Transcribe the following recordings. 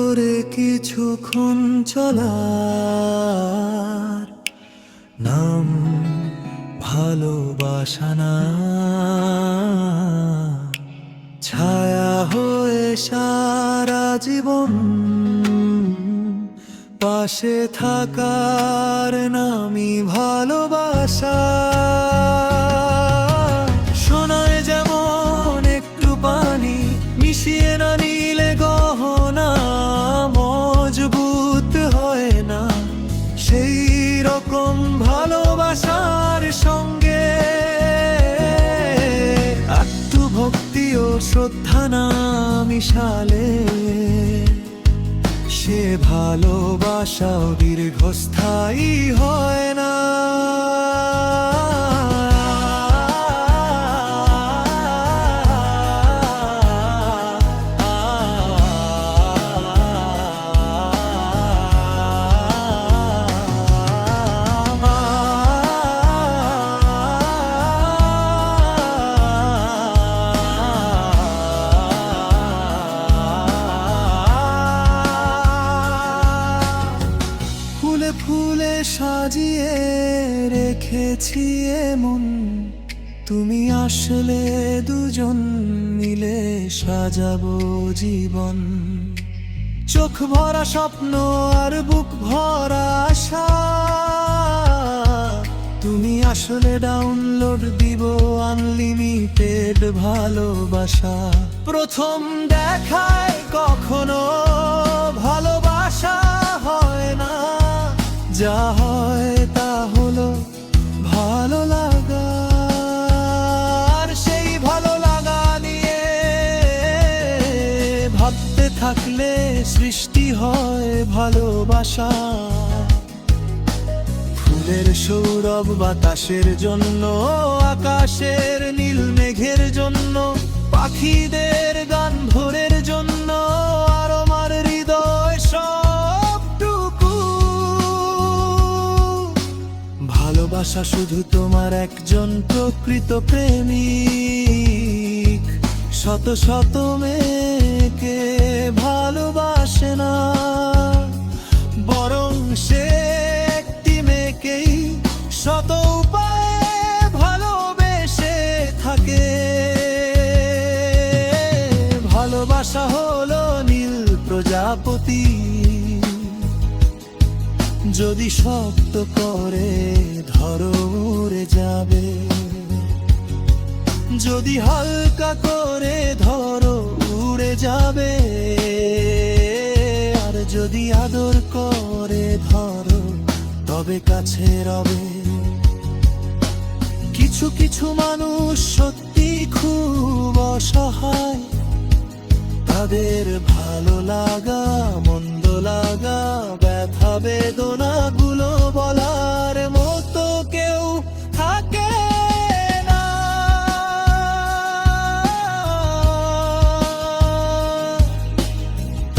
করে কিছুক্ষণ চলার নাম ভালোবাসা না, ছায়া হয়ে সারা জীবন পাশে থাকার নামই ভালোবাসা। সোনায় যেমন একটু পানি মিশিয়ে না নিলে গহনা মজবুত হয় না, সেই রকম ভালোবাসার সঙ্গে আত্মভক্তি ও শ্রদ্ধা না মিশালে সে ভালোবাসাও দীর্ঘস্থায়ী হয় না। ফুলে সাজিয়ে রেখেছি এমন, তুমি আসলে দুজন মিলে সাজাবো জীবন। চোখ ভরা স্বপ্ন আর বুক ভরা আশা, তুমি আসলে ডাউনলোড দিব আনলিমিটেড ভালোবাসা। প্রথম দেখায় কখনো ভালোবাসা হয় না, যা হয় তা হলো ভালো লাগা। আর সেই ভালো লাগা নিয়ে ভাবতে থাকলে সৃষ্টি হয় ভালোবাসা। ফুলের সৌরভ বাতাসের জন্য, আকাশের নীল মেঘের জন্য, পাখিদের গান ভোরের জন্য, আর আমার হৃদয় সবটুকু। ভালোবাসা শুধু তোমার একজন প্রকৃত প্রেমিক, শত শত মেয়েকে ভালোবাসে না, বরং সে একটি মেয়েকেই শত উপায়ে ভালোবেসে থাকে। ভালোবাসা হলো নীল প্রজাপতি, যদি শক্ত করে ধরো উড়ে যাবে, যদি হালকা করে ধরো উড়ে যাবে, আর যদি আদর করে ধরো তবে কাছে রবে। কিছু কিছু মানুষ সত্যি খুব অসহায়, তাদের ভালো লাগা মন্দ লাগা ব্যথা বেদনা গুলো বলার মতো কেউ থাকে না।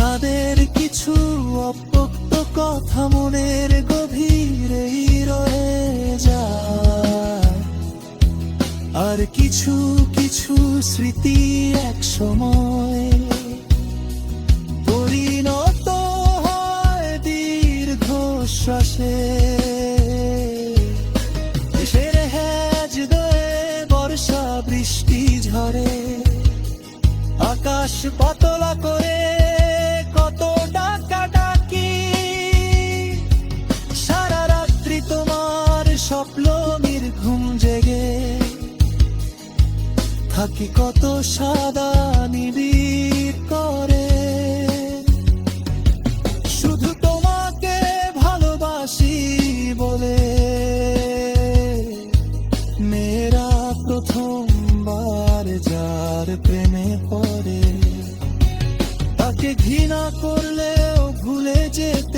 তাদের কিছু অব্যক্ত কথা মনের গভীরেই রয়ে যায়, আর কিছু কিছু স্মৃতি এক সময় পরিণত হয় দীর্ঘশ্বাসে। দেশের হ্যাজ দয়ে বর্ষা বৃষ্টি ঝরে, আকাশ পাতলা করে কত ডাকা ডাকি, সারা রাত্রি তোমার স্বপ্নের ঘুম জেগে থাকি কত সাদা নিবিড় করে। শুধু তোমাকে ভালোবাসি বলে মেয়েরা প্রথমবার যার প্রেমে পড়ে, তাকে ঘৃণা করলেও ভুলে যেতে